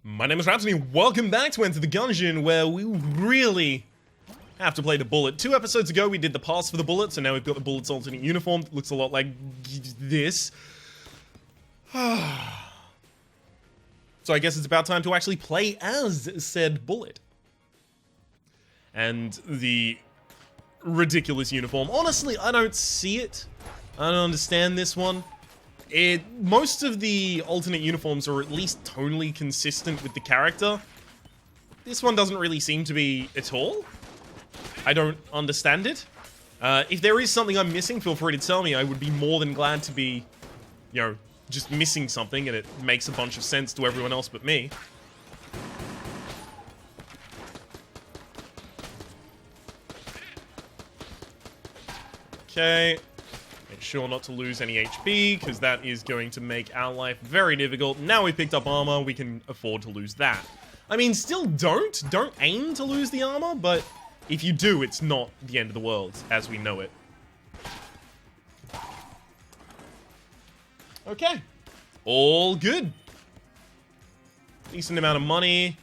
My name is Rhapsody, welcome back to Enter the Gungeon, where we really have to play the bullet. 2 episodes ago we did the pass for the bullet, so now we've got the bullet's alternate uniform that looks a lot like this. So I guess it's about time to actually play as said bullet. And the ridiculous uniform. Honestly, I don't see it. I don't understand this one. Most of the alternate uniforms are at least tonally consistent with the character. This one doesn't really seem to be at all. I don't understand it. If there is something I'm missing, feel free to tell me. I would be more than glad to be, you know, just missing something and it makes a bunch of sense to everyone else but me. Okay. Make sure not to lose any HP, because that is going to make our life very difficult. Now we've picked up armor, we can afford to lose that. I mean, still don't aim to lose the armor, but if you do, it's not the end of the world, as we know it. Okay. All good. Decent amount of money.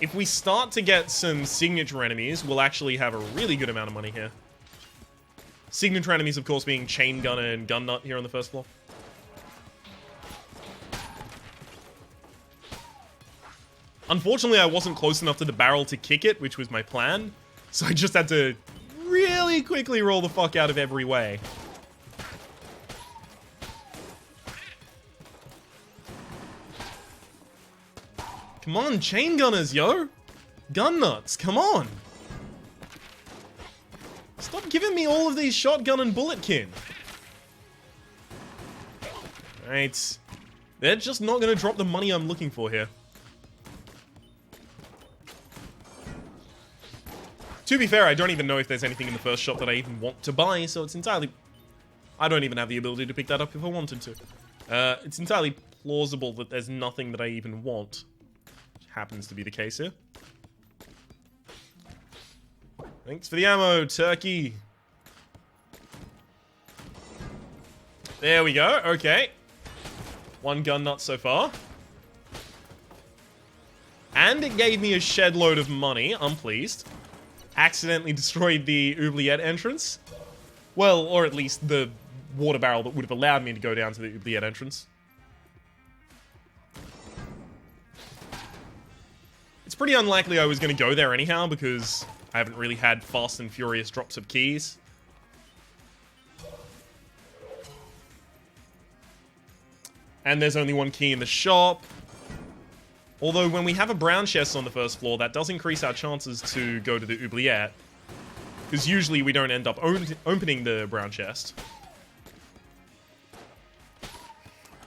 If we start to get some signature enemies, we'll actually have a really good amount of money here. Signature enemies, of course, being Chain Gunner and Gun Nut here on the first floor. Unfortunately, I wasn't close enough to the barrel to kick it, which was my plan. So I just had to really quickly roll the fuck out of every way. Come on, chain gunners, yo! Gun nuts, come on! Stop giving me all of these shotgun and bullet kin. Alright. They're just not gonna drop the money I'm looking for here. To be fair, I don't even know if there's anything in the first shop that I even want to buy, so it's entirely... I don't even have the ability to pick that up if I wanted to. It's entirely plausible that there's nothing that I even want. Happens to be the case here. Thanks for the ammo, turkey. There we go, okay. 1 gun nut so far. And it gave me a shed load of money, I'm pleased. Accidentally destroyed the oubliette entrance. Well, or at least the water barrel that would have allowed me to go down to the oubliette entrance. It's pretty unlikely I was going to go there anyhow, because I haven't really had fast and furious drops of keys. And there's only 1 key in the shop. Although when we have a brown chest on the first floor, that does increase our chances to go to the oubliette. Because usually we don't end up opening the brown chest.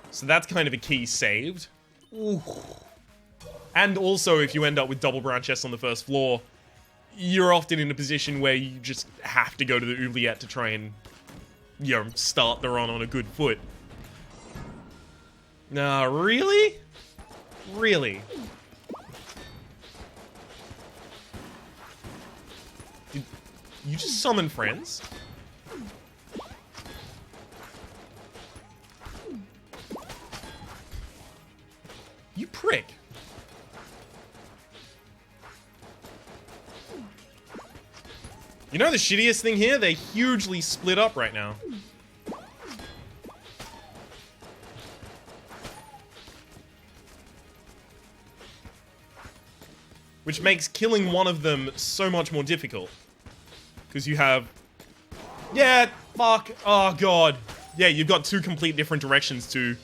So that's kind of a key saved. Ooh. And also, if you end up with double brown chests on the first floor, you're often in a position where you just have to go to the oubliette to try and, you know, start the run on a good foot. Nah, really? Really? Did you just summon friends? You prick. You know the shittiest thing here? They're hugely split up right now. Which makes killing one of them so much more difficult. Because you have... Yeah, fuck. Oh, God. Yeah, you've got 2 complete different directions to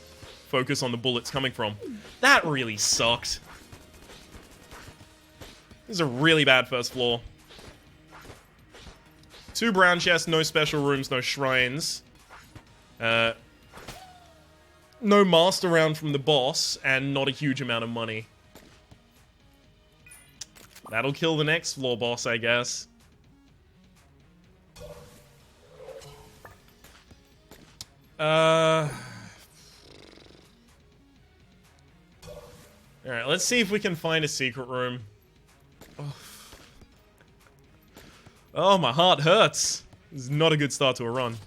focus on the bullets coming from. That really sucked. This is a really bad first floor. 2 brown chests, no special rooms, no shrines. No master round from the boss, and not a huge amount of money. That'll kill the next floor boss, I guess. Alright, let's see if we can find a secret room. Oh, my heart hurts. This is not a good start to a run.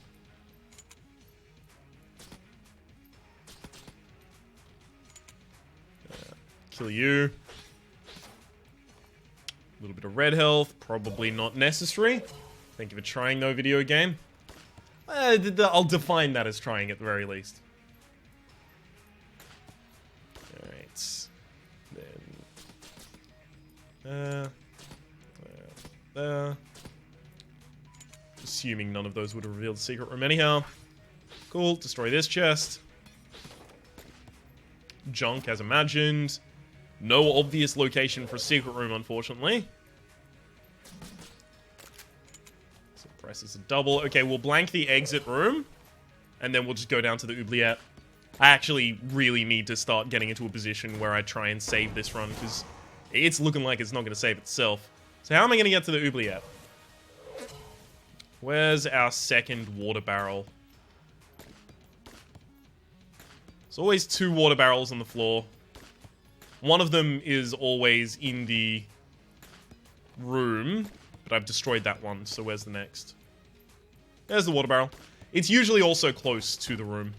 Kill you. A little bit of red health. Probably not necessary. Thank you for trying, though, video game. I'll define that as trying at the very least. Alright. Then... there. Assuming none of those would have revealed the secret room anyhow. Cool. Destroy this chest. Junk, as imagined. No obvious location for a secret room, unfortunately. So press is a double. Okay, we'll blank the exit room. And then we'll just go down to the oubliette. I actually really need to start getting into a position where I try and save this run, because it's looking like it's not going to save itself. So how am I going to get to the oubliette? Where's our second water barrel? There's always 2 water barrels on the floor. One of them is always in the room, but I've destroyed that one, so where's the next? There's the water barrel. It's usually also close to the room.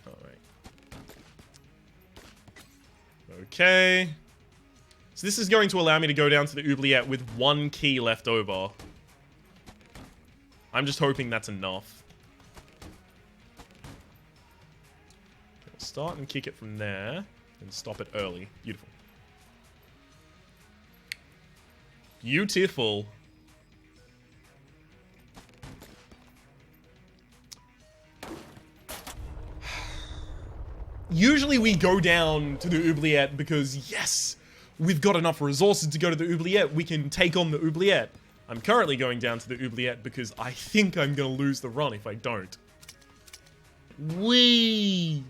Alright. Okay. So this is going to allow me to go down to the oubliette with 1 key left over. I'm just hoping that's enough. Okay, we'll start and kick it from there, and stop it early. Beautiful. Beautiful. Usually we go down to the oubliette because, yes, we've got enough resources to go to the oubliette. We can take on the oubliette. I'm currently going down to the oubliette because I think I'm going to lose the run if I don't. Whee!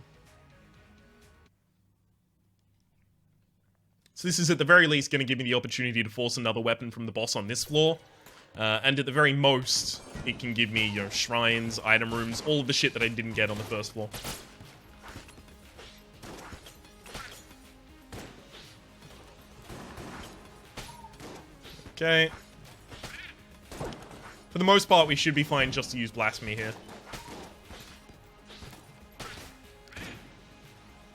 So this is at the very least going to give me the opportunity to force another weapon from the boss on this floor. And at the very most, it can give me, you know, shrines, item rooms, all of the shit that I didn't get on the first floor. Okay. For the most part, we should be fine just to use Blasphemy here.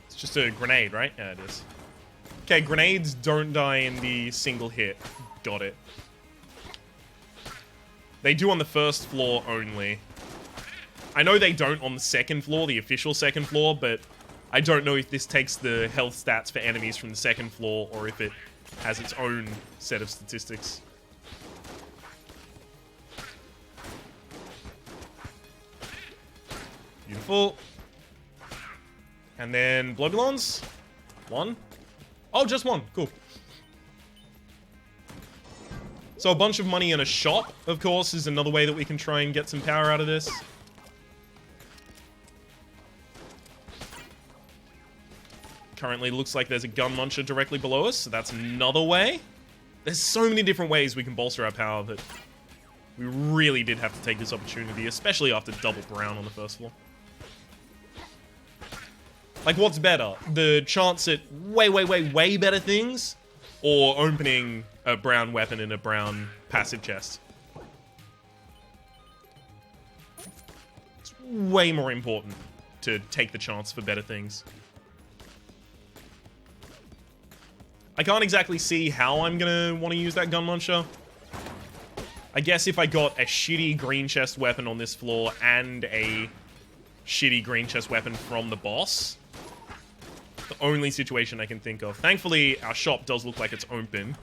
It's just a grenade, right? Yeah, it is. Okay, grenades don't die in the single hit. Got it. They do on the first floor only. I know they don't on the second floor, the official second floor, but I don't know if this takes the health stats for enemies from the second floor or if it has its own set of statistics. Beautiful. And then Blobulons. 1. Oh, just 1. Cool. So a bunch of money and a shot, of course, is another way that we can try and get some power out of this. Currently looks like there's a gun launcher directly below us, so that's another way. There's so many different ways we can bolster our power that we really did have to take this opportunity, especially after double brown on the first floor. Like, what's better? The chance at way better things, or opening a brown weapon in a brown passive chest? It's way more important to take the chance for better things. I can't exactly see how I'm gonna want to use that gun launcher. I guess if I got a shitty green chest weapon on this floor and a shitty green chest weapon from the boss. The only situation I can think of. Thankfully, our shop does look like it's open.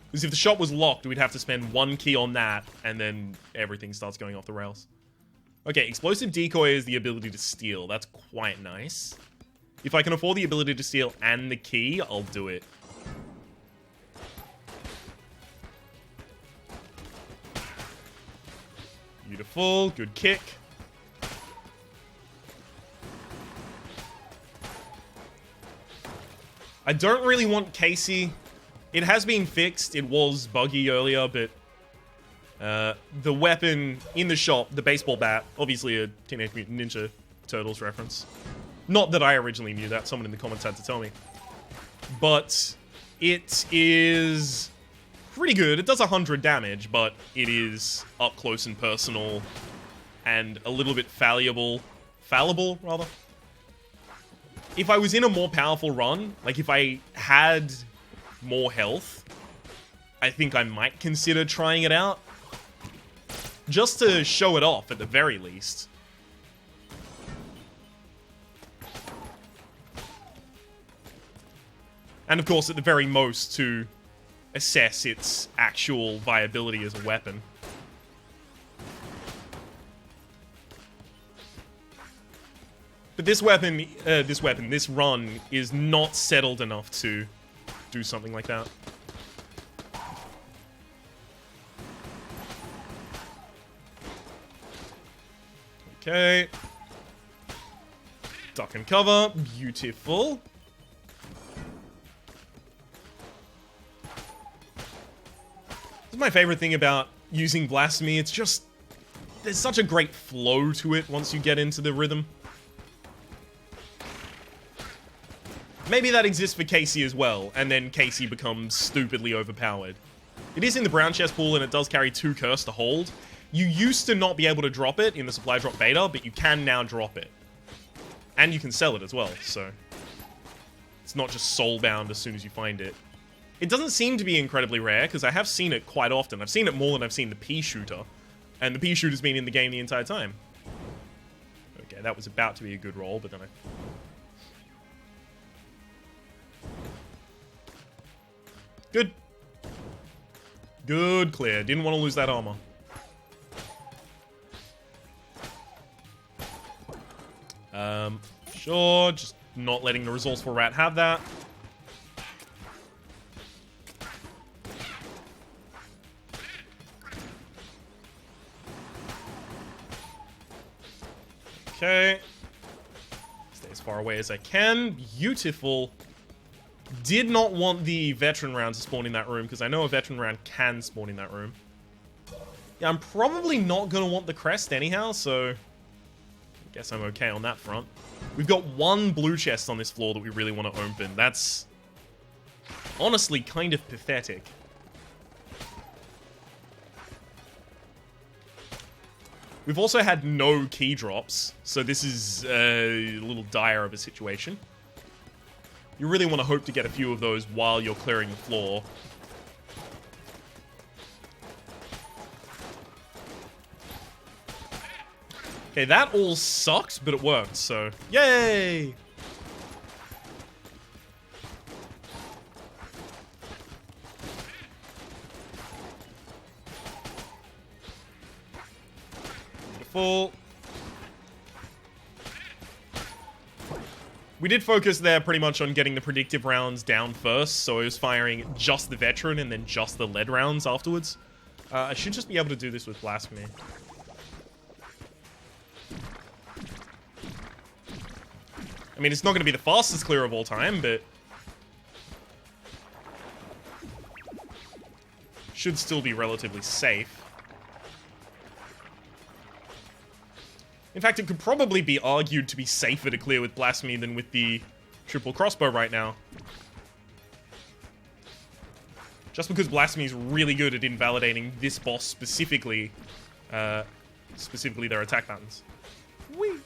Because if the shop was locked, we'd have to spend 1 key on that, and then everything starts going off the rails. Okay, explosive decoy is the ability to steal. That's quite nice. If I can afford the ability to steal and the key, I'll do it. Beautiful. Good kick. I don't really want Casey. It has been fixed. It was buggy earlier, but the weapon in the shop, the baseball bat, obviously a Teenage Mutant Ninja Turtles reference. Not that I originally knew that. Someone in the comments had to tell me. But it is pretty good. It does 100 damage, but it is up close and personal and a little bit fallible. Fallible, rather. if I was in a more powerful run, like if I had more health, I think I might consider trying it out. Just to show it off, at the very least. And of course, at the very most, to assess its actual viability as a weapon. But this run is not settled enough to do something like that. Okay. Duck and cover. Beautiful. This is my favorite thing about using Blasphemy. It's just... there's such a great flow to it once you get into the rhythm. Maybe that exists for Casey as well, and then Casey becomes stupidly overpowered. It is in the brown chest pool, and it does carry 2 curse to hold. You used to not be able to drop it in the supply drop beta, but you can now drop it. And you can sell it as well, so... it's not just soulbound as soon as you find it. It doesn't seem to be incredibly rare, because I have seen it quite often. I've seen it more than I've seen the pea shooter. And the pea shooter's been in the game the entire time. Okay, that was about to be a good roll, but then I... Good. Good clear. Didn't want to lose that armor. Sure, just not letting the resourceful rat have that. Okay. Stay as far away as I can. Beautiful. Did not want the veteran round to spawn in that room, because I know a veteran round can spawn in that room. Yeah, I'm probably not going to want the crest anyhow, so... I guess I'm okay on that front. We've got 1 blue chest on this floor that we really want to open. That's... honestly kind of pathetic. We've also had no key drops, so this is a little dire of a situation. You really want to hope to get a few of those while you're clearing the floor. Okay, that all sucked, but it worked, so... yay! Beautiful. We did focus there pretty much on getting the predictive rounds down first, so I was firing just the veteran and then just the lead rounds afterwards. I should just be able to do this with Blasphemy. I mean, it's not going to be the fastest clear of all time, but... should still be relatively safe. In fact, it could probably be argued to be safer to clear with Blasphemy than with the triple crossbow right now. Just because Blasphemy is really good at invalidating this boss specifically, specifically their attack patterns. Whee!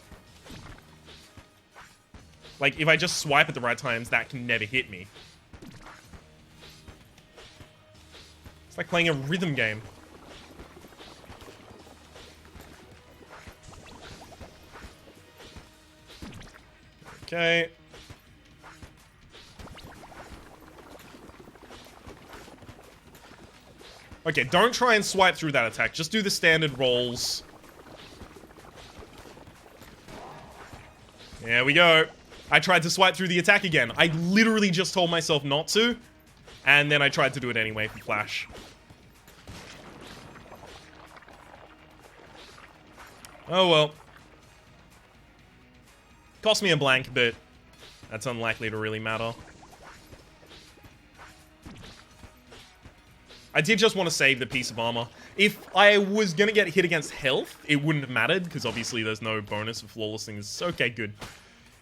Like, if I just swipe at the right times, that can never hit me. It's like playing a rhythm game. Okay. Okay, don't try and swipe through that attack. Just do the standard rolls. There we go. I tried to swipe through the attack again. I literally just told myself not to, and then I tried to do it anyway for Flash. Oh well. Cost me a blank, but that's unlikely to really matter. I did just want to save the piece of armor. If I was going to get hit against health, it wouldn't have mattered, because obviously there's no bonus for flawless things. Okay, good.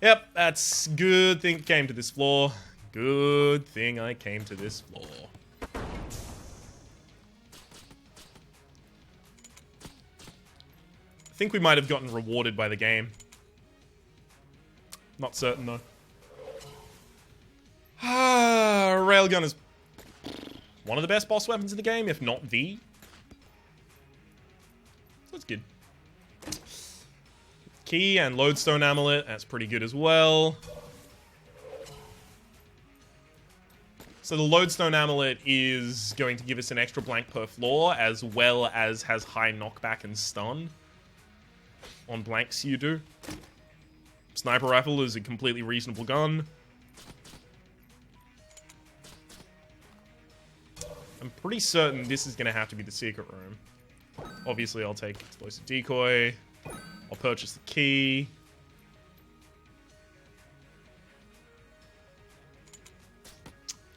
Yep, that's good thing I came to this floor. Good thing I came to this floor. I think we might have gotten rewarded by the game. Not certain, though. railgun is one of the best boss weapons in the game, if not the. That's good. Key and lodestone amulet, that's pretty good as well. So the lodestone amulet is going to give us an extra blank per floor, as well as has high knockback and stun on blanks you do. Sniper rifle is a completely reasonable gun. I'm pretty certain this is going to have to be the secret room. Obviously, I'll take explosive decoy. I'll purchase the key.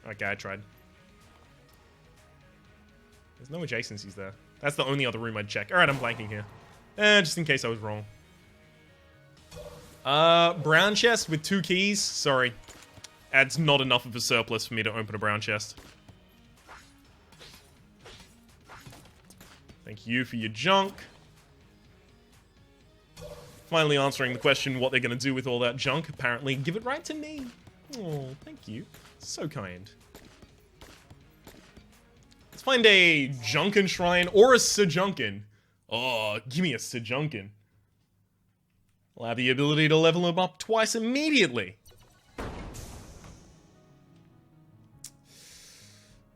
Okay, I tried. There's no adjacencies there. That's the only other room I'd check. Alright, I'm blanking here. Just in case I was wrong. Brown chest with 2 keys. Sorry. That's not enough of a surplus for me to open a brown chest. Thank you for your junk. Finally answering the question what they're going to do with all that junk. Apparently, give it right to me. Oh, thank you. So kind. Let's find a Junkin shrine or a Sejunkin. Oh, give me a Sejunkin. I'll have the ability to level him up twice immediately.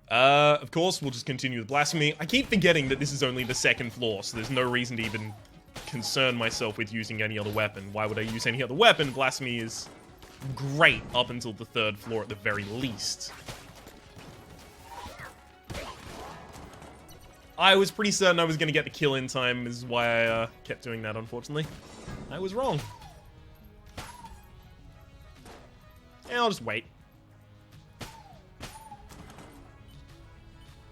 Of course, we'll just continue with Blasphemy. I keep forgetting that this is only the 2nd floor, so there's no reason to even concern myself with using any other weapon. Why would I use any other weapon? Blasphemy is great up until the 3rd floor at the very least. I was pretty certain I was going to get the kill in time, is why I kept doing that, unfortunately. I was wrong. And I'll just wait.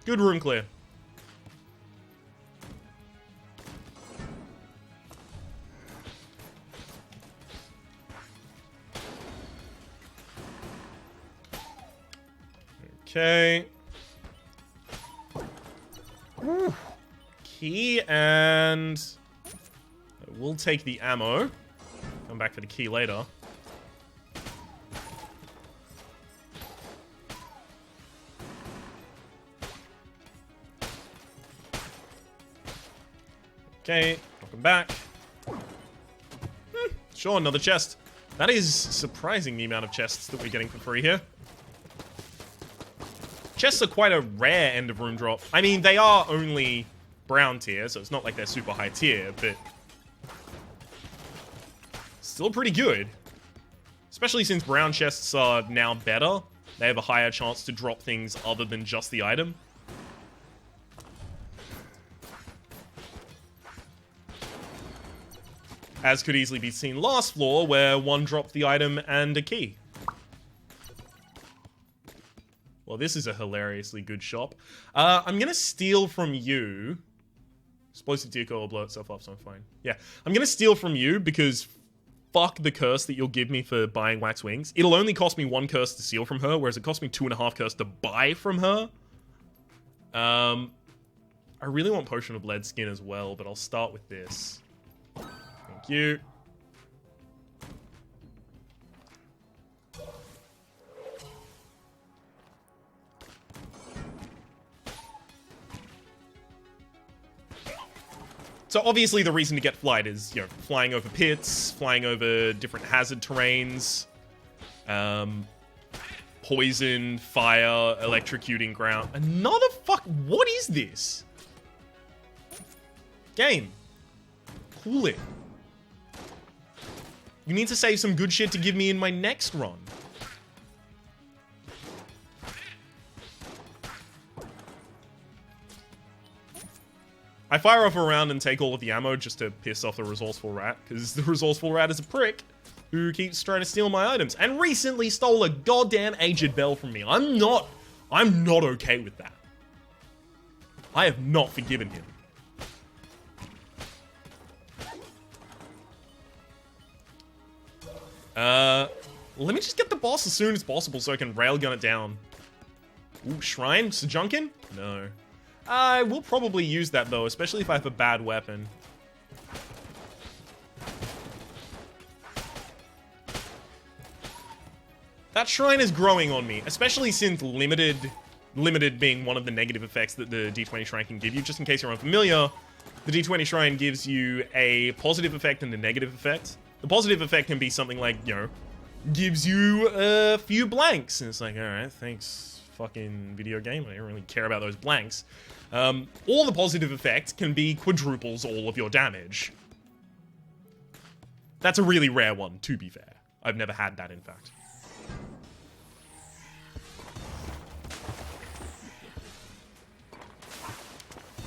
Good room clear. Okay. Woo. Key, and we'll take the ammo. Come back for the key later. Okay, welcome back. Sure, another chest. That is surprising, the amount of chests that we're getting for free here. Chests are quite a rare end of room drop. I mean, they are only brown tier, so it's not like they're super high tier, but still pretty good. Especially since brown chests are now better. They have a higher chance to drop things other than just the item. As could easily be seen last floor, where one dropped the item and a key. Well, this is a hilariously good shop. I'm gonna steal from you. Explosive decoy will blow itself up, so I'm fine. Yeah, I'm gonna steal from you because fuck the curse that you'll give me for buying wax wings. It'll only cost me 1 curse to steal from her, whereas it cost me 2.5 curse to buy from her. I really want Potion of Lead Skin as well, but I'll start with this. Thank you. So obviously the reason to get flight is, you know, flying over pits, flying over different hazard terrains, poison, fire, electrocuting ground. Another what is this? Game. Cool it. You need to save some good shit to give me in my next run. I fire off a round and take all of the ammo just to piss off the resourceful rat, because the resourceful rat is a prick who keeps trying to steal my items, and recently stole a goddamn aged bell from me. I'm not okay with that. I have not forgiven him. Let me just get the boss as soon as possible so I can railgun it down. Ooh, shrine? Sejunkin? No. I will probably use that though, especially if I have a bad weapon. That shrine is growing on me, especially since limited being one of the negative effects that the D20 shrine can give you. Just in case you're unfamiliar, the D20 shrine gives you a positive effect and a negative effect. The positive effect can be something like, you know, gives you a few blanks. And it's like, alright, thanks, fucking video game. I don't really care about those blanks. Or the positive effect can be quadruples all of your damage. That's a really rare one, to be fair. I've never had that, in fact.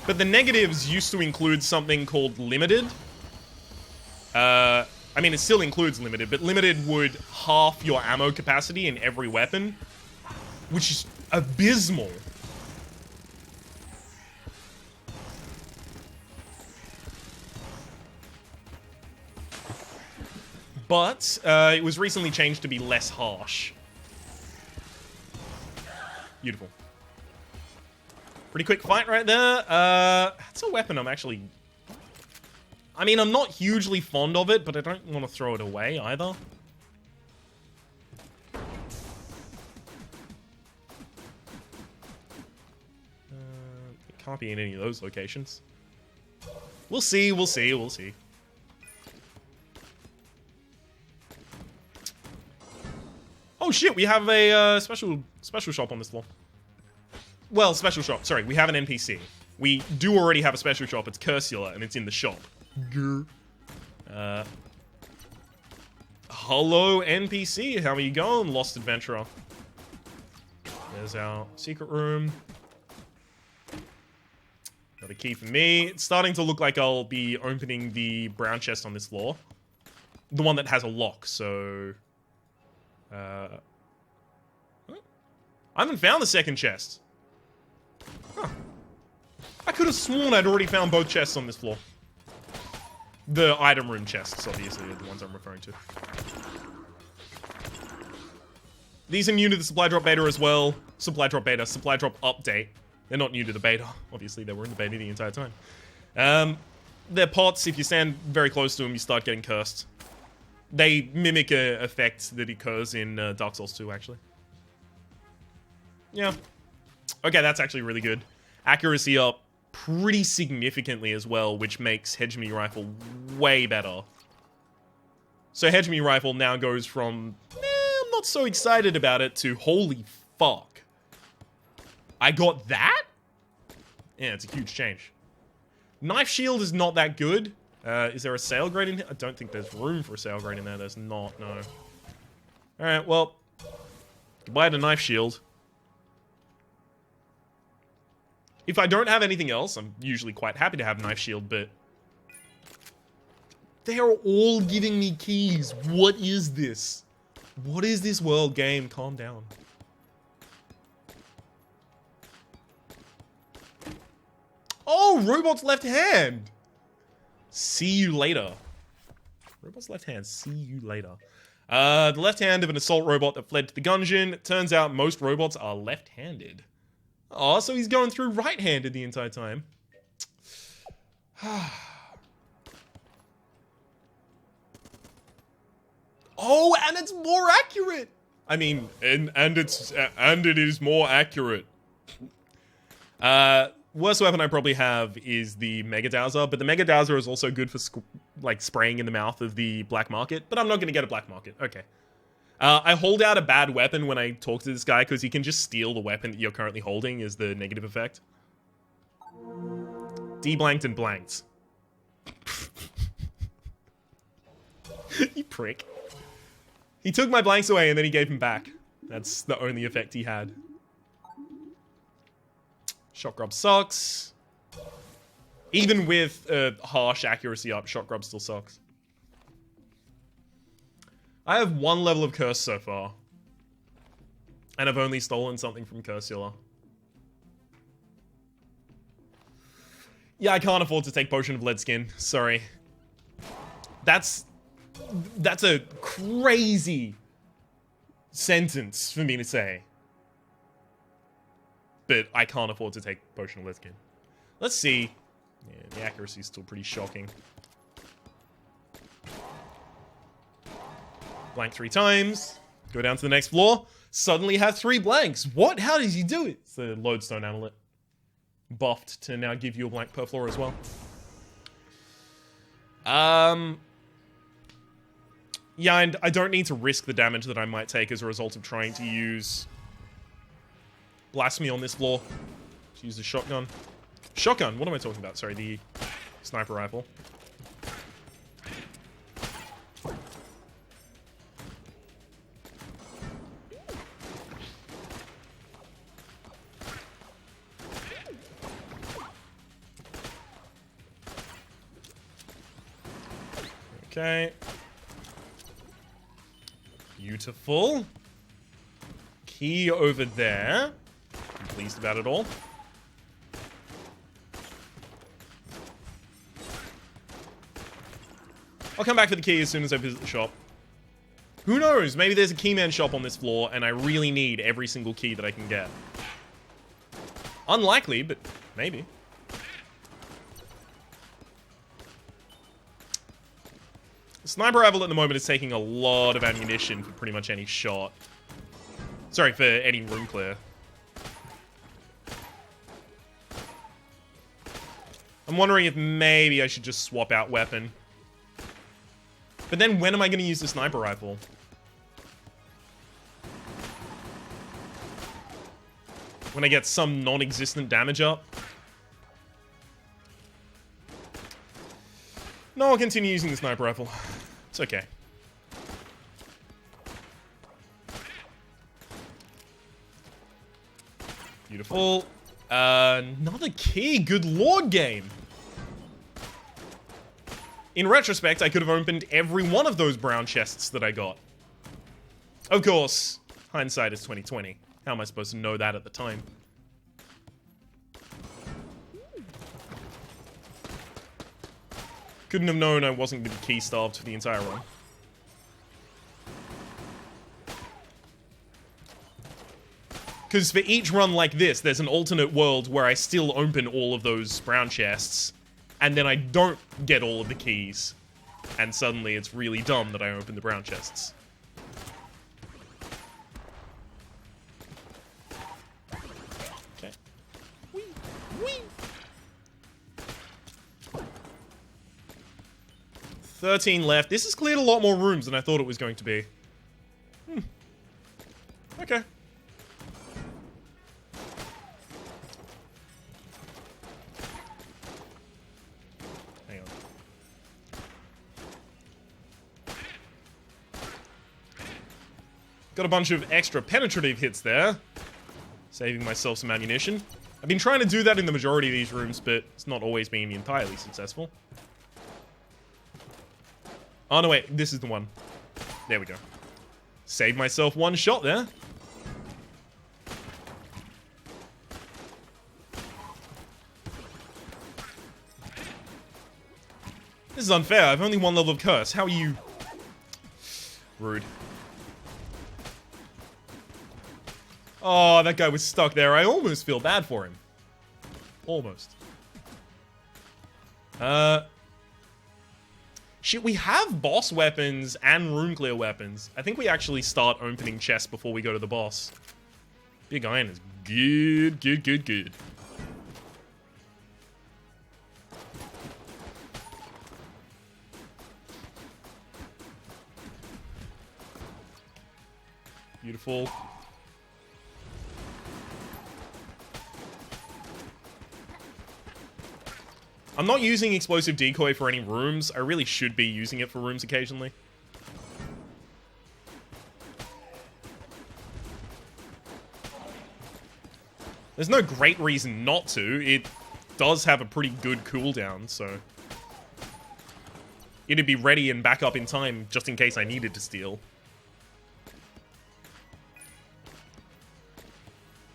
But the negatives used to include something called limited. I mean, it still includes limited, but limited would half your ammo capacity in every weapon, which is abysmal. But it was recently changed to be less harsh. Beautiful. Pretty quick fight right there. That's a weapon I'm actually... I mean, I'm not hugely fond of it, but I don't want to throw it away either. It can't be in any of those locations. We'll see, we'll see, we'll see. Oh shit, we have a special shop on this floor. Well, special shop. Sorry, we have an NPC. We do already have a special shop. It's Cursula, and it's in the shop. Hello, NPC. How are you going, Lost Adventurer? There's our secret room. Another key for me. It's starting to look like I'll be opening the brown chest on this floor. The one that has a lock, so... I haven't found the second chest. Huh. I could have sworn I'd already found both chests on this floor. The item room chests, obviously, are the ones I'm referring to. These are new to the supply drop beta as well. Supply drop update. They're not new to the beta. Obviously, they were in the beta the entire time. They're pots. If you stand very close to them, you start getting cursed. They mimic an effect that occurs in Dark Souls 2, actually. Yeah. Okay, that's actually really good. Accuracy up pretty significantly as well, which makes Hedge Me Rifle way better. So Hedge Me Rifle now goes from, I'm not so excited about it, to holy fuck. I got that? Yeah, it's a huge change. Knife Shield is not that good. Is there a sale grade in here? I don't think there's room for a sale grade in there. There's not, no. Alright, well, goodbye to Knife Shield. If I don't have anything else, I'm usually quite happy to have Knife Shield, but... they are all giving me keys. What is this? What is this world game? Calm down. Oh, Robot's left hand! See you later. Robot's left hand, see you later. The left hand of an assault robot that fled to the Gungeon. It turns out most robots are left-handed. Oh, so he's going through right-handed the entire time. Oh, and it's more accurate. I mean, and it is more accurate. Worst weapon I probably have is the Mega Dowser, but the Mega Dowser is also good for like spraying in the mouth of the black market. But I'm not gonna get a black market. Okay. I hold out a bad weapon when I talk to this guy because he can just steal the weapon that you're currently holding is the negative effect. D-blanked and blanked. You prick. He took my blanks away and then he gave them back. That's the only effect he had. Shot grub sucks. Even with harsh accuracy up, shot grub still sucks. I have one level of curse so far. And I've only stolen something from Cursula. Yeah, I can't afford to take Potion of Lead Skin. Sorry. That's a crazy sentence for me to say. But I can't afford to take Potion of Lead Skin. Let's see. Yeah, the accuracy is still pretty shocking. Blank 3 times. Go down to the next floor. Suddenly have 3 blanks. What? How did you do it? It's the lodestone amulet. Buffed to now give you a blank per floor as well. Yeah, and I don't need to risk the damage that I might take as a result of trying to use Blasphemy on this floor. Let's use the shotgun. Shotgun? What am I talking about? Sorry, the sniper rifle. Okay. Beautiful. Key over there. I'm pleased about it all. I'll come back for the key as soon as I visit the shop. Who knows? Maybe there's a keyman shop on this floor and I really need every single key that I can get. Unlikely, but maybe. The sniper rifle at the moment is taking a lot of ammunition for pretty much any shot. Sorry, for any room clear. I'm wondering if maybe I should just swap out weapon. But then when am I going to use the sniper rifle? When I get some non-existent damage up? No, I'll continue using the sniper rifle. It's okay. Beautiful. Another key. Good lord, game. In retrospect, I could have opened every one of those brown chests that I got. Of course, hindsight is 20/20. How am I supposed to know that at the time? Couldn't have known I wasn't going to be key starved for the entire run. Because for each run like this, there's an alternate world where I still open all of those brown chests, and then I don't get all of the keys. And suddenly it's really dumb that I open the brown chests. Okay. Whee! Whee! 13 left. This has cleared a lot more rooms than I thought it was going to be. Okay. Hang on. Got a bunch of extra penetrative hits there. Saving myself some ammunition. I've been trying to do that in the majority of these rooms, but it's not always been entirely successful. Oh, no, wait. This is the one. There we go. Saved myself one shot there. This is unfair. I've only one level of curse. How are you... Rude. Oh, that guy was stuck there. I almost feel bad for him. Almost. Shit, we have boss weapons and room clear weapons. I think we actually start opening chests before we go to the boss. Big Iron is good, good, good, good. Beautiful. I'm not using explosive decoy for any rooms. I really should be using it for rooms occasionally. There's no great reason not to. It does have a pretty good cooldown, so... it'd be ready and back up in time just in case I needed to steal.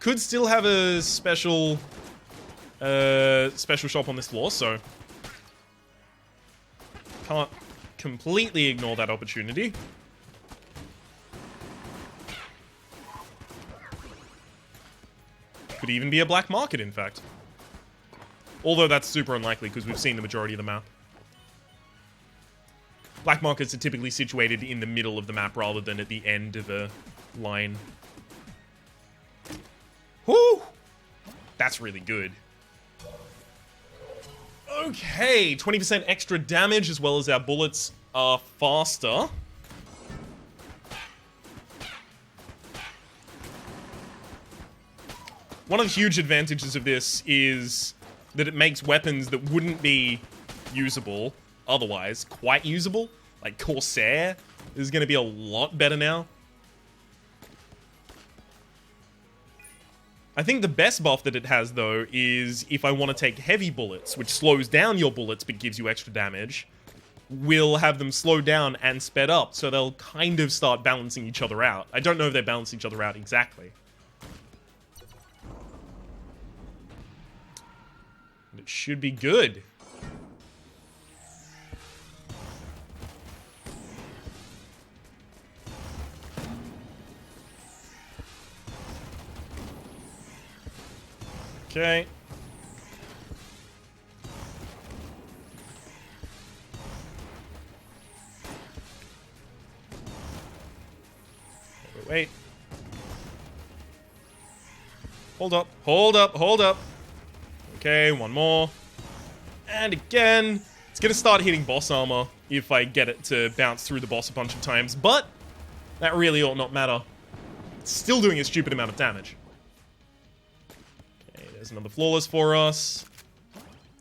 Could still have a special shop on this floor, so can't completely ignore that opportunity. Could even be a black market, in fact. Although that's super unlikely because we've seen the majority of the map. Black markets are typically situated in the middle of the map rather than at the end of a line. Whoo! That's really good. Okay, 20% extra damage as well as our bullets are faster. One of the huge advantages of this is that it makes weapons that wouldn't be usable otherwise quite usable. Like Corsair is going to be a lot better now. I think the best buff that it has, though, is if I want to take heavy bullets, which slows down your bullets but gives you extra damage, we'll have them slowed down and sped up, so they'll kind of start balancing each other out. I don't know if they balance each other out exactly. But it should be good. Okay. Wait. Hold up, hold up, hold up. Okay, one more. And again. It's gonna start hitting boss armor if I get it to bounce through the boss a bunch of times, but that really ought not matter. It's still doing a stupid amount of damage. Okay, there's another flawless for us.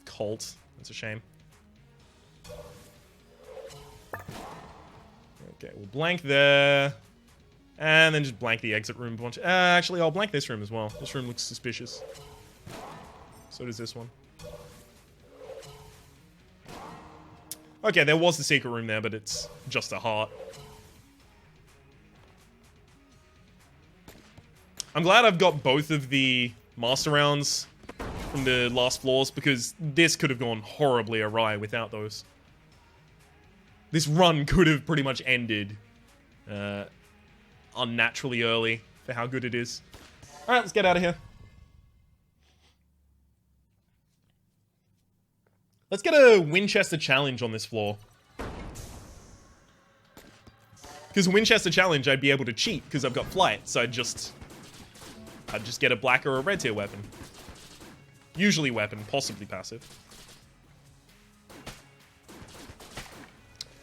Colt. That's a shame. Okay, we'll blank there. And then just blank the exit room a bunch. Actually, I'll blank this room as well. This room looks suspicious. So does this one. Okay, there was the secret room there, but it's just a heart. I'm glad I've got both of the master rounds from the last floors, because this could have gone horribly awry without those. This run could have pretty much ended unnaturally early for how good it is. Alright, let's get out of here. Let's get a Winchester challenge on this floor. Because a Winchester challenge, I'd be able to cheat because I've got flight, so I'd just get a black or a red tier weapon. Usually weapon, possibly passive.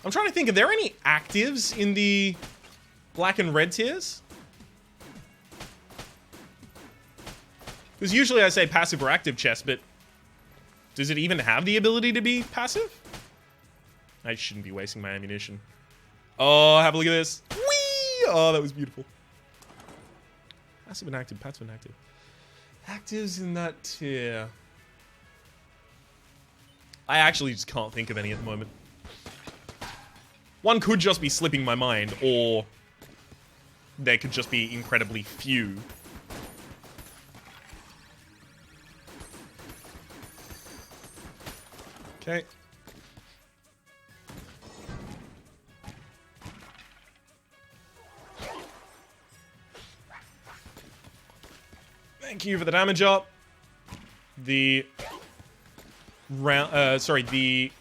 I'm trying to think, are there any actives in the black and red tiers? Because usually I say passive or active chest, but does it even have the ability to be passive? I shouldn't be wasting my ammunition. Oh, have a look at this. Whee! Oh, that was beautiful. Passive and active, passive and active. Actives in that tier. I actually just can't think of any at the moment. One could just be slipping my mind, or there could just be incredibly few. Okay. Thank you for the damage up. The the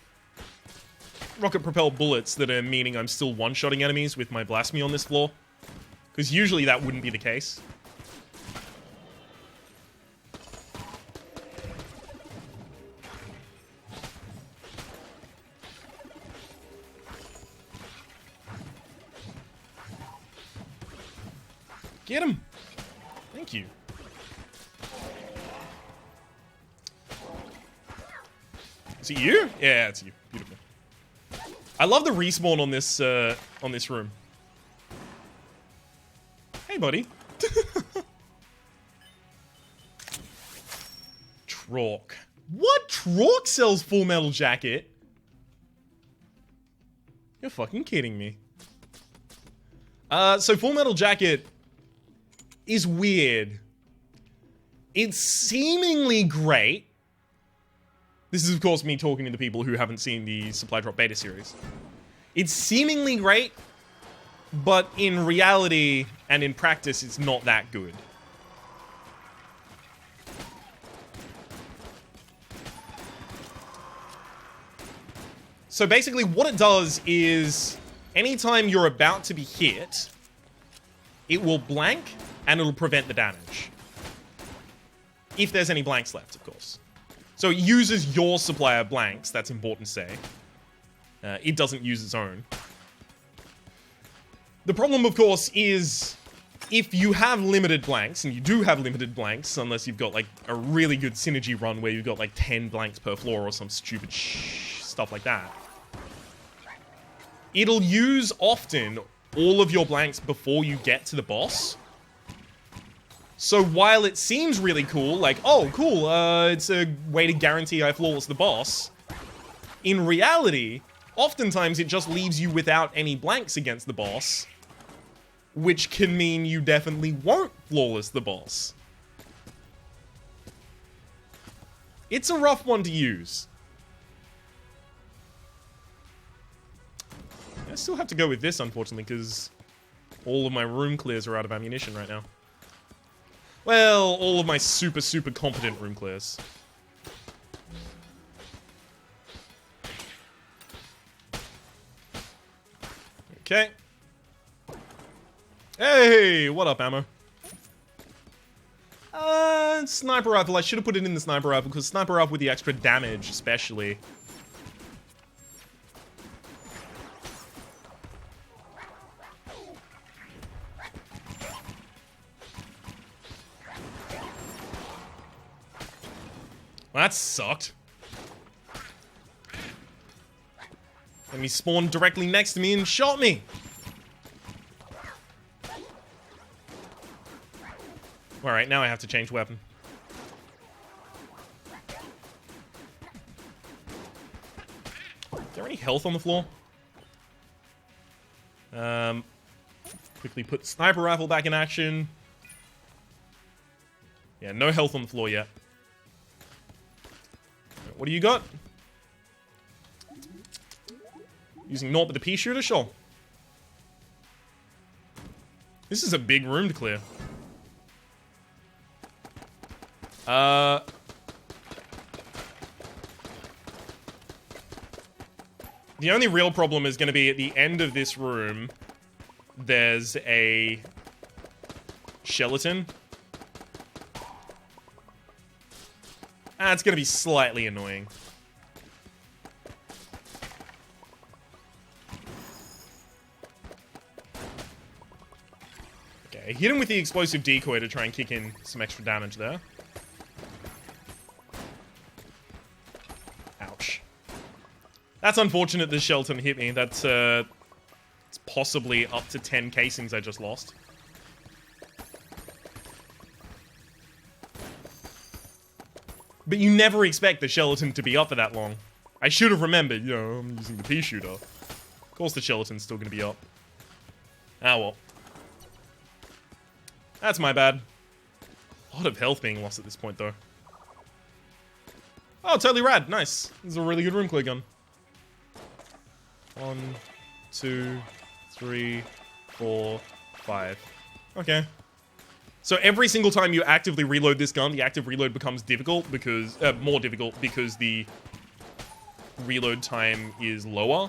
rocket-propelled bullets that are meaning I'm still one-shotting enemies with my blasphemy on this floor. Because usually that wouldn't be the case. Get him! Thank you. Is it you? Yeah, it's you. Beautiful. I love the respawn on this room. Hey, buddy. Trork. What? Trork sells Full Metal Jacket? You're fucking kidding me. So Full Metal Jacket is weird. It's seemingly great. This is, of course, me talking to the people who haven't seen the Supply Drop Beta series. It's seemingly great, but in reality and in practice, it's not that good. So basically what it does is anytime you're about to be hit, it will blank and it'll prevent the damage. If there's any blanks left, of course. So it uses your supply of blanks, that's important to say. It doesn't use its own. The problem, of course, is if you have limited blanks, and you do have limited blanks, unless you've got like a really good synergy run where you've got like 10 blanks per floor or some stupid stuff like that, it'll use often all of your blanks before you get to the boss. So while it seems really cool, like, oh, cool, it's a way to guarantee I flawless the boss, in reality, oftentimes it just leaves you without any blanks against the boss, which can mean you definitely won't flawless the boss. It's a rough one to use. I still have to go with this, unfortunately, because all of my room clears are out of ammunition right now. Well, all of my super, super competent room clears. Okay. Hey, what up, ammo? Sniper rifle. I should have put it in the sniper rifle, because sniper rifle with the extra damage, especially. Well, that sucked. And he spawned directly next to me and shot me. Alright, now I have to change weapon. Is there any health on the floor? Quickly put sniper rifle back in action. Yeah, no health on the floor yet. What do you got? Using naught but the pea shooter? Sure. This is a big room to clear. The only real problem is going to be at the end of this room, there's a skeleton. It's going to be slightly annoying. Okay, hit him with the explosive decoy to try and kick in some extra damage there. Ouch. That's unfortunate the skeleton hit me. That's, it's possibly up to 10 casings I just lost. But you never expect the skeleton to be up for that long. I should have remembered, you know, I'm using the pea shooter. Of course the skeleton's still gonna be up. Ah, well. That's my bad. A lot of health being lost at this point, though. Oh, totally rad. Nice. This is a really good room clear gun. 1, 2, 3, 4, 5. Okay. So every single time you actively reload this gun, the active reload becomes difficult because, more difficult because the reload time is lower.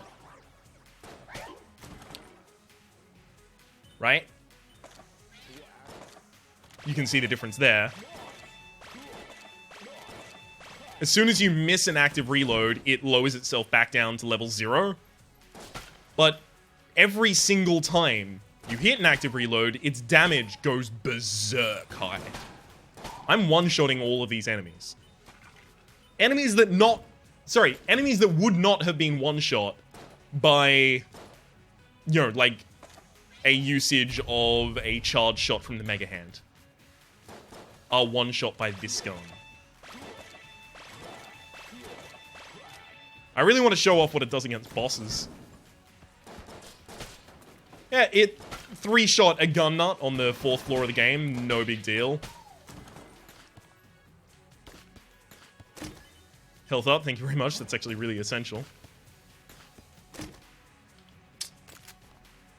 Right? You can see the difference there. As soon as you miss an active reload, it lowers itself back down to level 0. But every single time you hit an active reload, its damage goes berserk high. I'm one-shotting all of these enemies. Enemies that would not have been one-shot by, you know, like, a usage of a charge shot from the Mega Hand, are one-shot by this gun. I really want to show off what it does against bosses. Yeah, it 3-shot a gun nut on the 4th floor of the game, no big deal. Health up, thank you very much, that's actually really essential.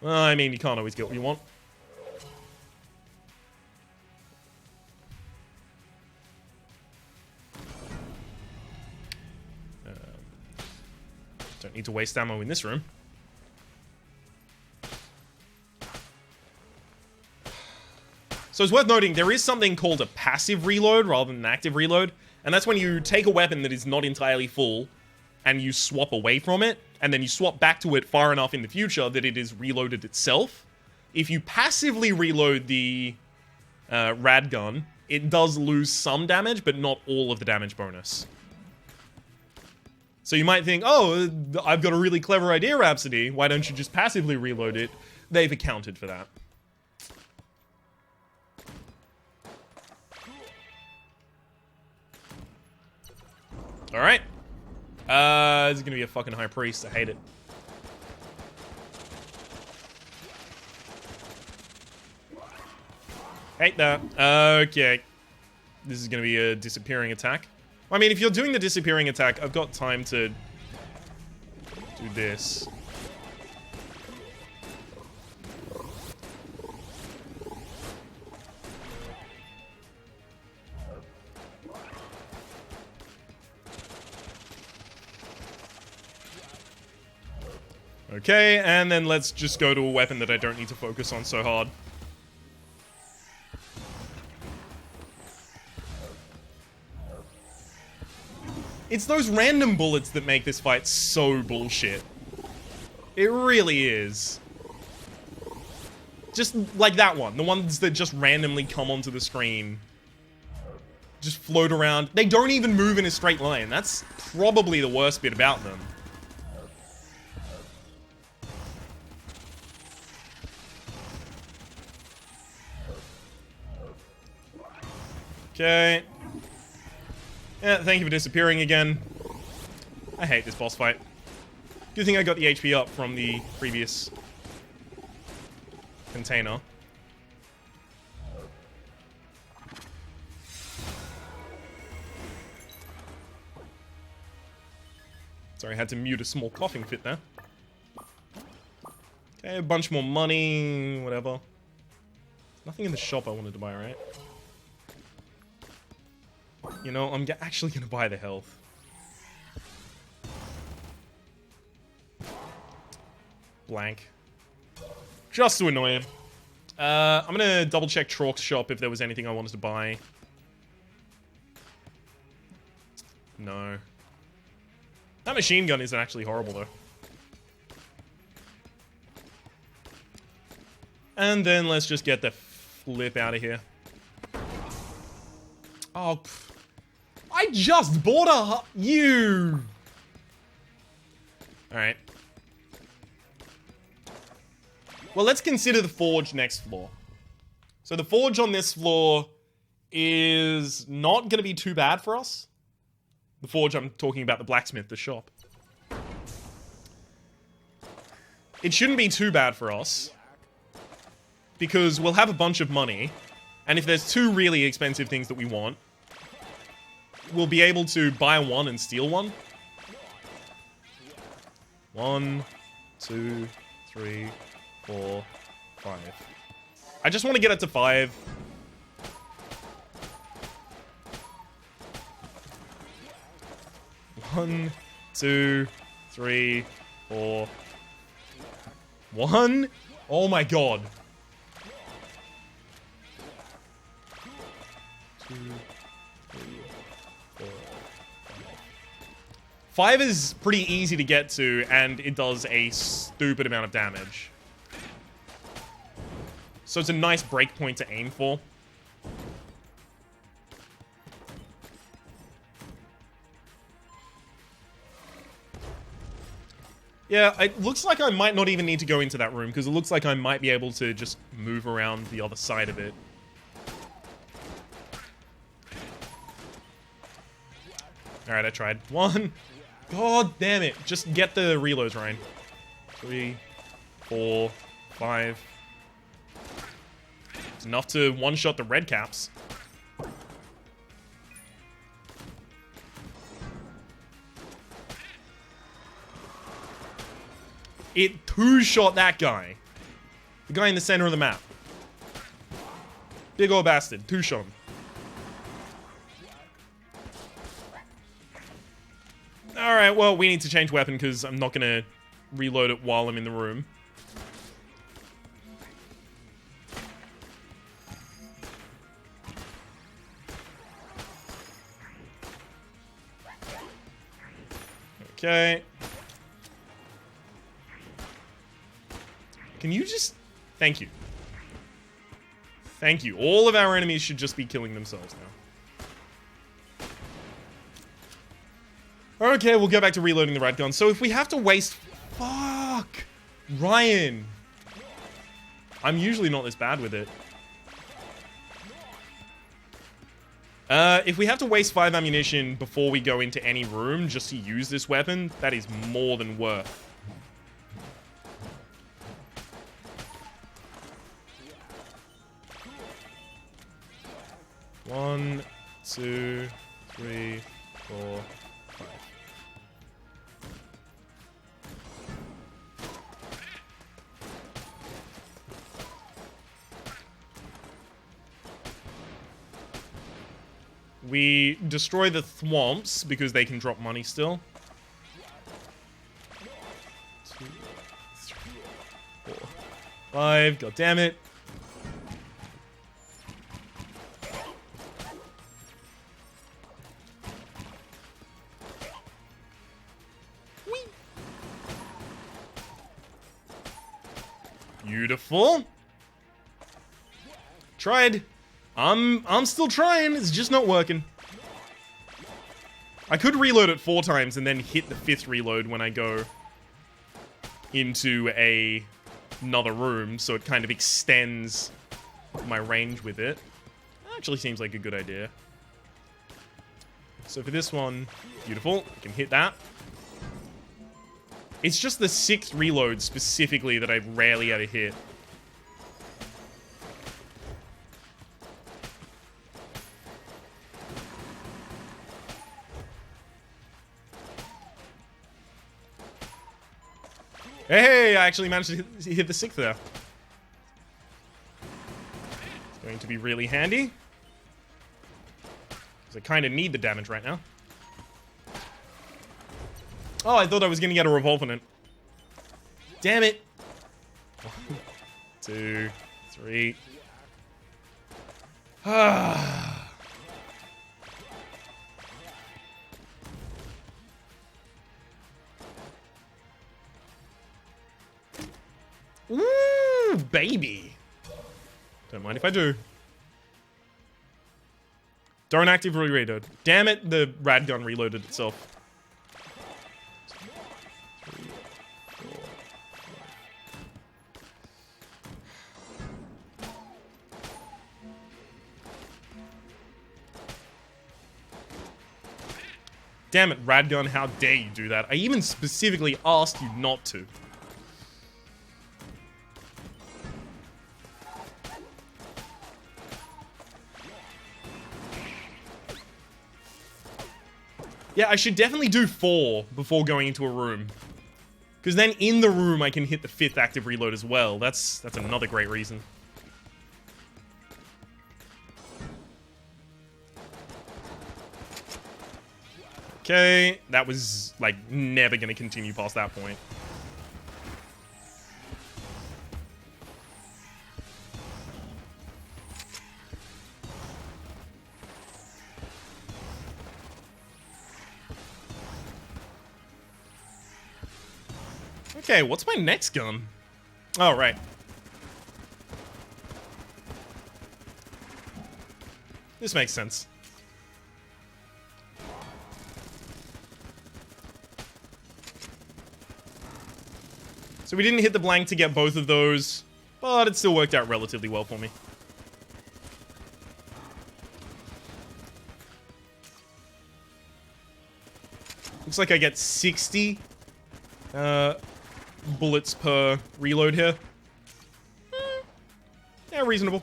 Well, I mean, you can't always get what you want. Don't need to waste ammo in this room. So it's worth noting, there is something called a passive reload rather than an active reload. And that's when you take a weapon that is not entirely full and you swap away from it, and then you swap back to it far enough in the future that it is reloaded itself. If you passively reload the Rad Gun, it does lose some damage, but not all of the damage bonus. So you might think, oh, I've got a really clever idea, Rhapsody. Why don't you just passively reload it? They've accounted for that. Alright. This is gonna be a fucking high priest. I hate it. Hate that. Okay. This is gonna be a disappearing attack. I mean, if you're doing the disappearing attack, I've got time to do this. Okay, and then let's just go to a weapon that I don't need to focus on so hard. It's those random bullets that make this fight so bullshit. It really is. Just like that one. The ones that just randomly come onto the screen. Just float around. They don't even move in a straight line. That's probably the worst bit about them. Okay. Yeah, thank you for disappearing again. I hate this boss fight. Good thing I got the HP up from the previous container. Sorry, I had to mute a small coughing fit there. Okay, a bunch more money, whatever. Nothing in the shop I wanted to buy, right? You know, I'm actually gonna buy the health. Blank. Just to annoy him. I'm gonna double check Chalk's shop if there was anything I wanted to buy. No. That machine gun isn't actually horrible, though. And then let's just get the flip out of here. Oh, I just bought a you. All right. Well, let's consider the forge next floor. So the forge on this floor is not going to be too bad for us. The forge, I'm talking about the blacksmith, the shop. It shouldn't be too bad for us, because we'll have a bunch of money, and if there's two really expensive things that we want, we'll be able to buy one and steal one. 1, 2, 3, 4, 5. I just want to get it to 5. One, 2, 3, 4. 1? Oh my god. 2, 3, 4, 5 is pretty easy to get to, and it does a stupid amount of damage. So it's a nice breakpoint to aim for. Yeah, it looks like I might not even need to go into that room, because it looks like I might be able to just move around the other side of it. Alright, I tried. 1. God damn it. Just get the reloads, Ryan. 3, 4, 5. It's enough to one-shot the red caps. It two-shot that guy. The guy in the center of the map. Big old bastard. Two-shot him. Alright, well, we need to change weapon because I'm not going to reload it while I'm in the room. Okay. Can you just... Thank you. Thank you. All of our enemies should just be killing themselves now. Okay, we'll go back to reloading the Rad Gun. So if we have to waste... Fuck! Ryan! I'm usually not this bad with it. If we have to waste 5 ammunition before we go into any room just to use this weapon, that is more than worth. One, 2, 3, 4, 5. We destroy the thwomps because they can drop money still. 2, 3, 4, 5. God damn it. Beautiful. Tried. I'm still trying. It's just not working. I could reload it 4 times and then hit the 5th reload when I go into another room, so it kind of extends my range with it. Actually seems like a good idea. So for this one, beautiful. I can hit that. It's just the 6th reload specifically that I rarely ever hit. Hey, I actually managed to hit the 6th there. It's going to be really handy. Because I kind of need the damage right now. Oh, I thought I was going to get a revolve on it. Damn it. 1, 2, 3. Ah. Ooh, baby. Don't mind if I do. Don't actively reload. Damn it, the Rad Gun reloaded itself. Damn it, Rad Gun, how dare you do that? I even specifically asked you not to. Yeah, I should definitely do 4 before going into a room. Because then in the room I can hit the 5th active reload as well. That's another great reason. Okay, that was, like, never gonna continue past that point. Okay, what's my next gun? Oh, right. This makes sense. So we didn't hit the blank to get both of those, but it still worked out relatively well for me. Looks like I get 60 bullets per reload here. Yeah, reasonable.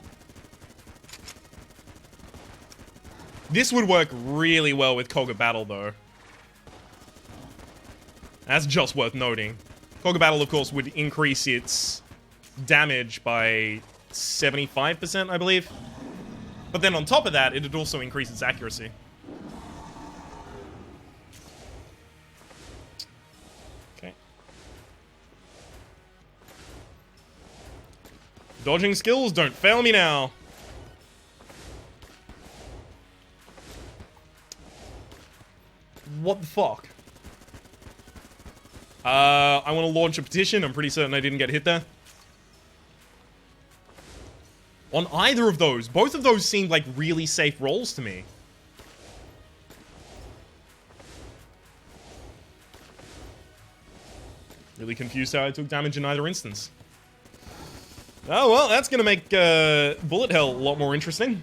This would work really well with Cog of Battle, though. That's just worth noting. Cog of Battle, of course, would increase its damage by 75%, I believe. But then on top of that, it would also increase its accuracy. Dodging skills, don't fail me now. What the fuck? I want to launch a petition. I'm pretty certain I didn't get hit there. On either of those. Both of those seemed like really safe rolls to me. Really confused how I took damage in either instance. Oh, well, that's going to make bullet hell a lot more interesting.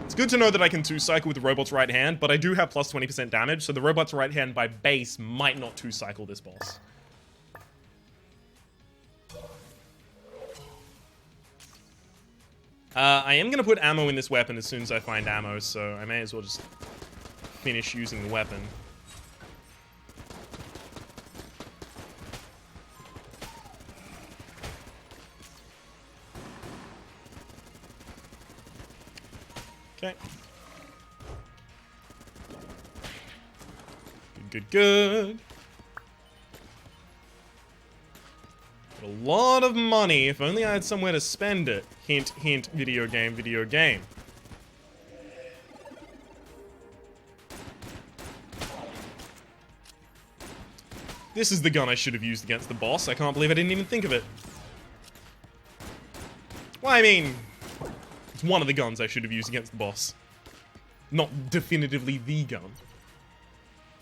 It's good to know that I can two-cycle with the robot's right hand, but I do have plus 20% damage, so the robot's right hand by base might not two-cycle this boss. I am going to put ammo in this weapon as soon as I find ammo, so I may as well just finish using the weapon. Okay. Good. Got a lot of money. If only I had somewhere to spend it. Hint, hint, video game, video game. This is the gun I should have used against the boss. I can't believe I didn't even think of it. Well, I mean, it's one of the guns I should have used against the boss. Not definitively the gun.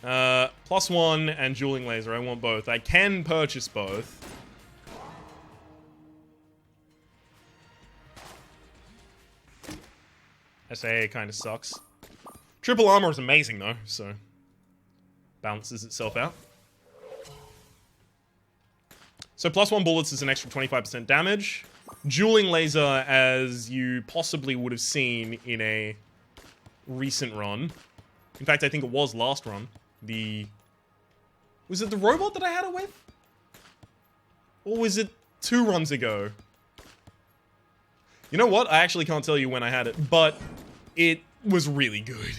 +1 and dueling laser. I want both. I can purchase both. SAA kind of sucks. Triple armor is amazing though, so balances itself out. So +1 bullets is an extra 25% damage. Dueling laser, as you possibly would have seen in a recent run. In fact, I think it was last run. Was it the robot that I had it with? Or was it 2 runs ago? You know what? I actually can't tell you when I had it, but it was really good.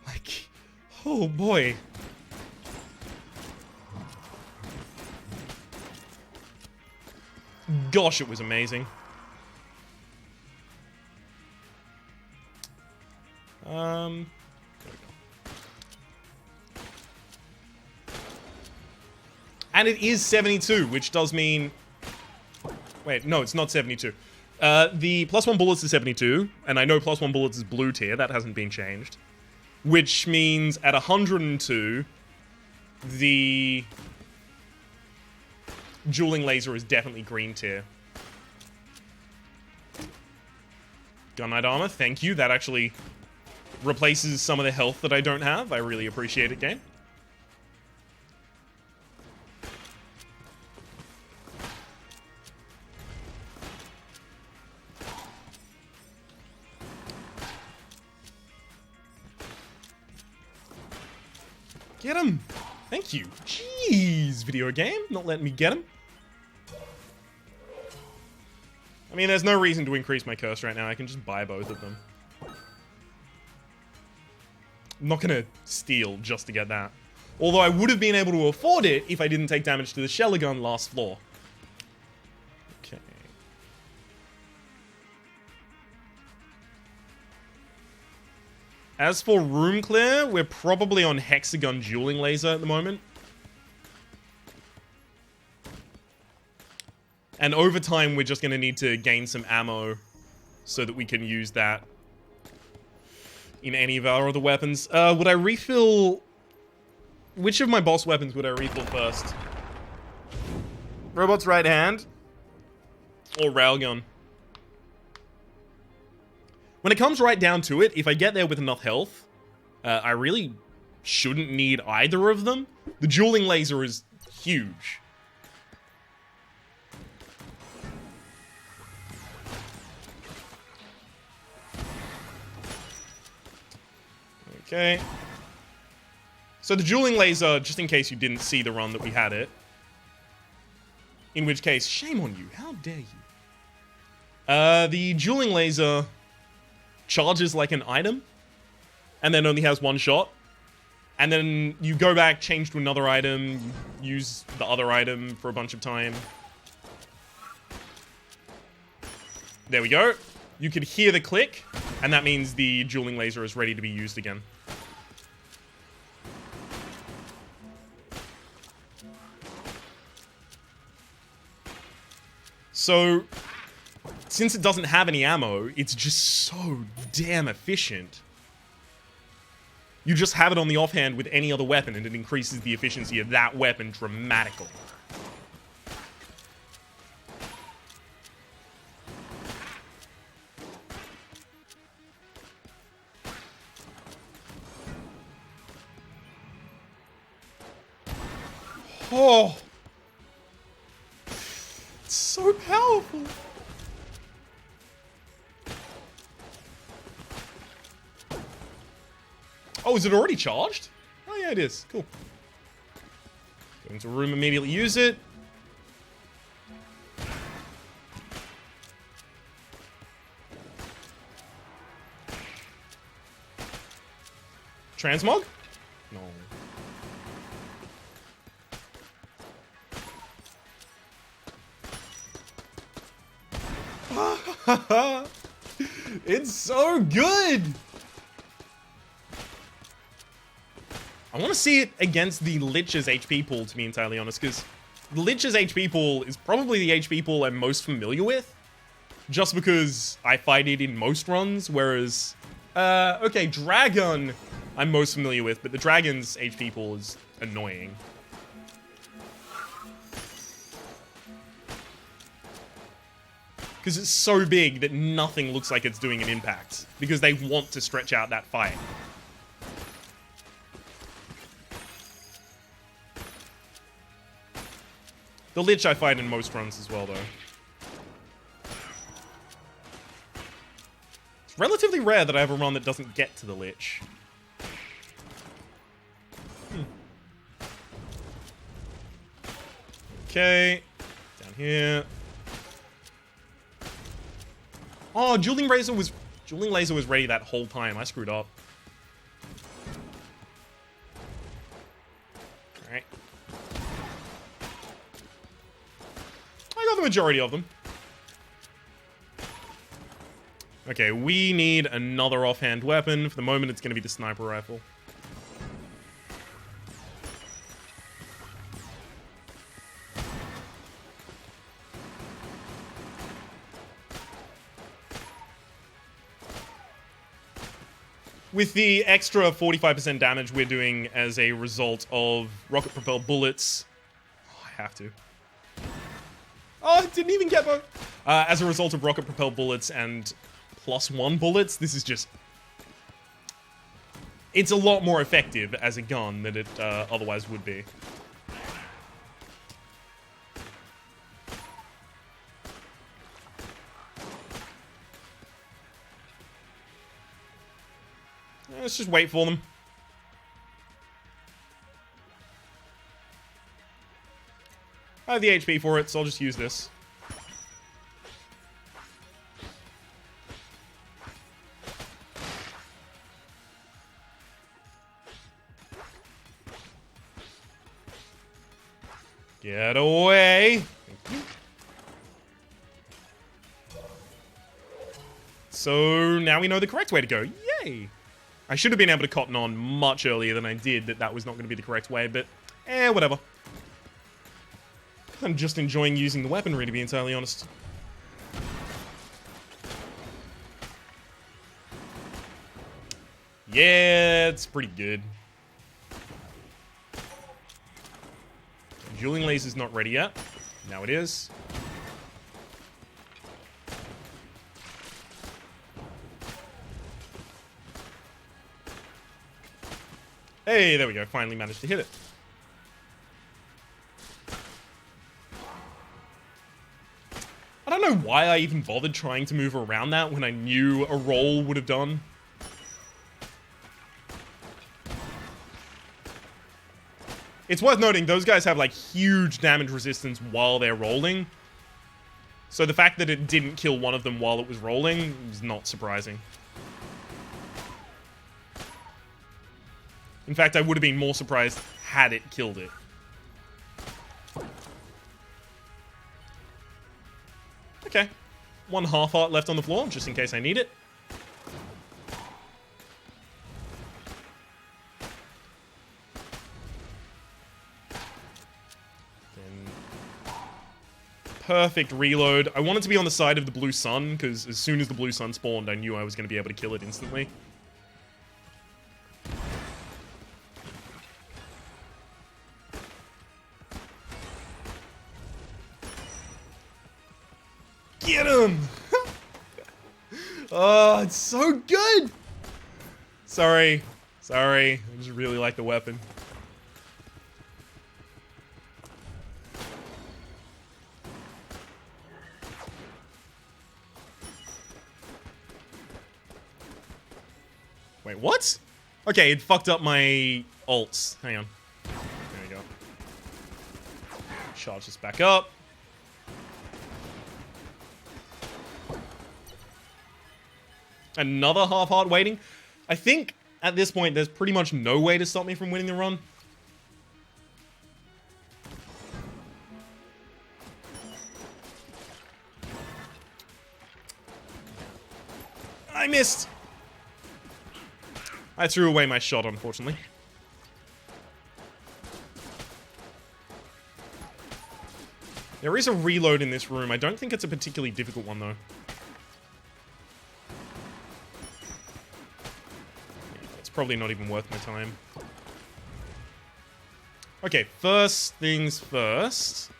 Like, oh boy. Gosh, it was amazing. There we go. And it is 72, which does mean... Wait, no, it's not 72. The +1 bullets is 72, and I know +1 bullets is blue tier, that hasn't been changed. Which means at 102, the dueling laser is definitely green tier. Gun Knight armor, thank you. That actually replaces some of the health that I don't have. I really appreciate it, game. Get him! Thank you. Jeez, video game, not letting me get him. I mean, there's no reason to increase my curse right now. I can just buy both of them. I'm not gonna steal just to get that. Although I would have been able to afford it if I didn't take damage to the Sheller gun last floor. Okay. As for room clear, we're probably on hexagon dueling laser at the moment. And over time, we're just going to need to gain some ammo so that we can use that in any of our other weapons. Would I refill... Which of my boss weapons would I refill first? Robot's right hand? Or railgun? When it comes right down to it, if I get there with enough health, I really shouldn't need either of them. The dueling laser is huge. Okay. So the dueling laser, just in case you didn't see the run that we had it. In which case, shame on you. How dare you? The dueling laser charges like an item, and then only has one shot. And then you go back, change to another item, use the other item for a bunch of time. There we go. You could hear the click, and that means the dueling laser is ready to be used again. So, since it doesn't have any ammo, it's just so damn efficient. You just have it on the offhand with any other weapon, and it increases the efficiency of that weapon dramatically. Oh! It's so powerful! Oh, is it already charged? Oh yeah, it is. Cool. Go into a room, immediately use it. Transmog? No. It's so good! I want to see it against the Lich's HP pool, to be entirely honest, because the Lich's HP pool is probably the HP pool I'm most familiar with, just because I fight it in most runs, whereas, okay, Dragon I'm most familiar with, but the Dragon's HP pool is annoying. Because it's so big that nothing looks like it's doing an impact, because they want to stretch out that fight. The Lich I fight in most runs as well, though. It's relatively rare that I have a run that doesn't get to the Lich. Okay. Down here. Oh, Dueling Laser was ready that whole time. I screwed up. Alright. I got the majority of them. Okay, we need another offhand weapon. For the moment, it's going to be the sniper rifle. With the extra 45% damage we're doing as a result of rocket-propelled bullets... Oh, I have to. Oh, I didn't even get one! As a result of rocket-propelled bullets and +1 bullets, this is just... It's a lot more effective as a gun than it otherwise would be. Let's just wait for them. I have the HP for it, so I'll just use this. Get away! Thank you. So now we know the correct way to go. Yay! I should have been able to cotton on much earlier than I did that was not going to be the correct way, but whatever. I'm just enjoying using the weaponry, to be entirely honest. Yeah, it's pretty good. Dueling Laser's not ready yet. Now it is. Hey, there we go. Finally managed to hit it. I don't know why I even bothered trying to move around that when I knew a roll would have done. It's worth noting, those guys have, like, huge damage resistance while they're rolling. So the fact that it didn't kill one of them while it was rolling is not surprising. In fact, I would have been more surprised had it killed it. Okay. one half heart left on the floor, just in case I need it. Perfect reload. I wanted to be on the side of the blue sun, because as soon as the blue sun spawned, I knew I was going to be able to kill it instantly. Get him! Oh, it's so good! Sorry. I just really like the weapon. Wait, what? Okay, it fucked up my ults. Hang on. There we go. Charge this back up. Another half heart waiting. I think at this point there's pretty much no way to stop me from winning the run. I missed. I threw away my shot, unfortunately. There is a reload in this room. I don't think it's a particularly difficult one, though. It's probably not even worth my time. Okay, first things first.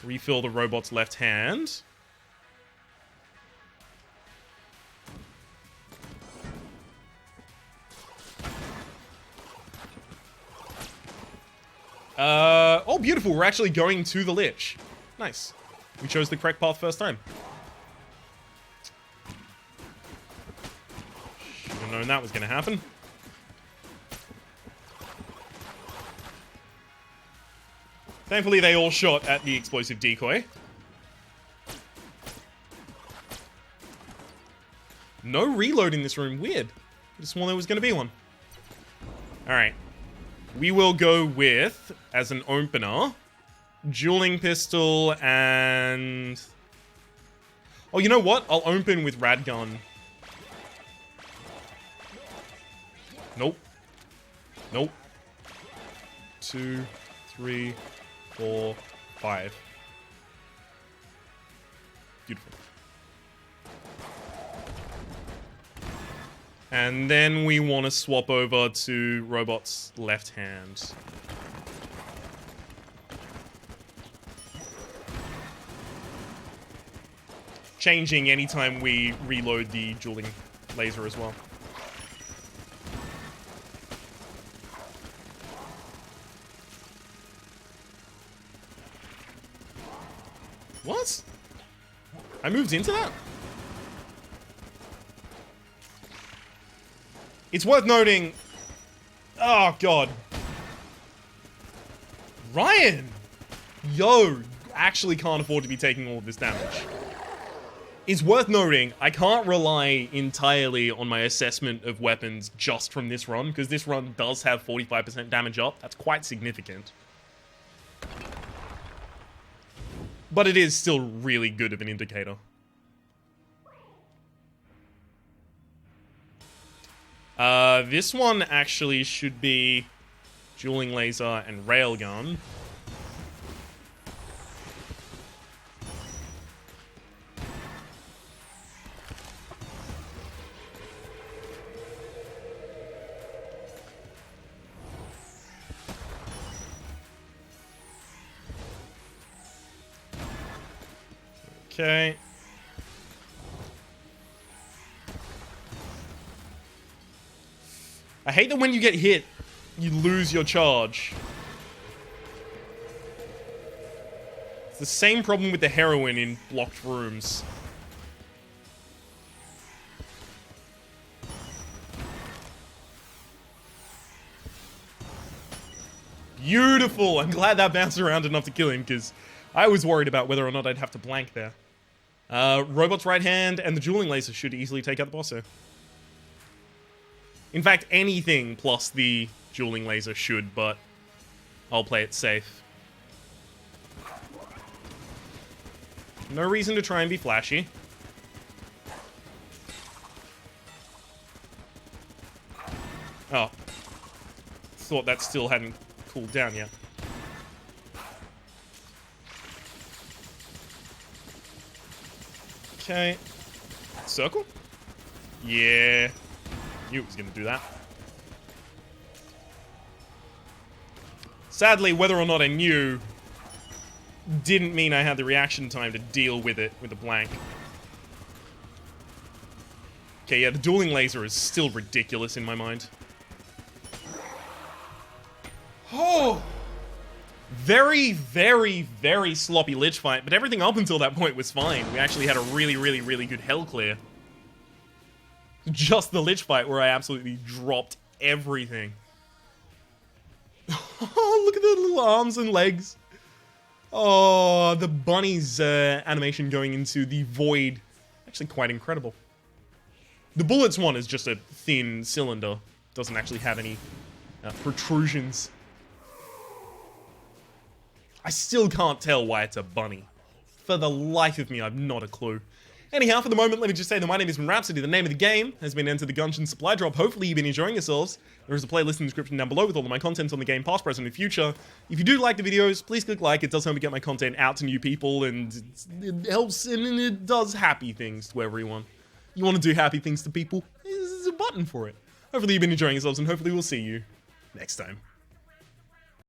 Refill the robot's left hand. Oh, beautiful. We're actually going to the Lich. Nice. We chose the correct path first time. Should have known that was going to happen. Thankfully, they all shot at the explosive decoy. No reload in this room. Weird. I just swore there was going to be one. Alright. We will go with, as an opener, dueling pistol and... Oh, you know what? I'll open with Rad Gun. Nope. Nope. 2, 3, 4, 5. Beautiful. And then we want to swap over to Robot's left hand. Changing anytime we reload the dueling laser as well. What? I moved into that? It's worth noting... Oh, God. Ryan! Yo, actually can't afford to be taking all of this damage. It's worth noting, I can't rely entirely on my assessment of weapons just from this run, because this run does have 45% damage up. That's quite significant. But it is still really good of an indicator. This one actually should be dueling laser and railgun. Okay. I hate that when you get hit, you lose your charge. It's the same problem with the heroin in blocked rooms. Beautiful! I'm glad that bounced around enough to kill him, because I was worried about whether or not I'd have to blank there. Robot's right hand and the dueling laser should easily take out the boss here. In fact, anything plus the dueling laser should, but I'll play it safe. No reason to try and be flashy. thought that still hadn't cooled down yet. Okay. Circle? Yeah. Knew it was gonna do that. Sadly, whether or not I knew didn't mean I had the reaction time to deal with it with a blank. Okay, yeah, the dueling laser is still ridiculous in my mind. Oh! Very, very, very sloppy Lich fight, but everything up until that point was fine. We actually had a really, really, really good hell clear. Just the Lich fight where I absolutely dropped everything. Oh, look at the little arms and legs. Oh, the bunny's animation going into the void. Actually quite incredible. The bullets one is just a thin cylinder. Doesn't actually have any protrusions. I still can't tell why it's a bunny. For the life of me, I've not a clue. Anyhow, for the moment, let me just say that my name is Rhapsody. The name of the game has been entered the Gungeon supply drop. Hopefully you've been enjoying yourselves. There is a playlist in the description down below with all of my content on the game, past, present, and future. If you do like the videos, please click like. It does help me get my content out to new people, and it helps, and it does happy things to everyone. You want to do happy things to people? There's a button for it. Hopefully you've been enjoying yourselves, and hopefully we'll see you next time.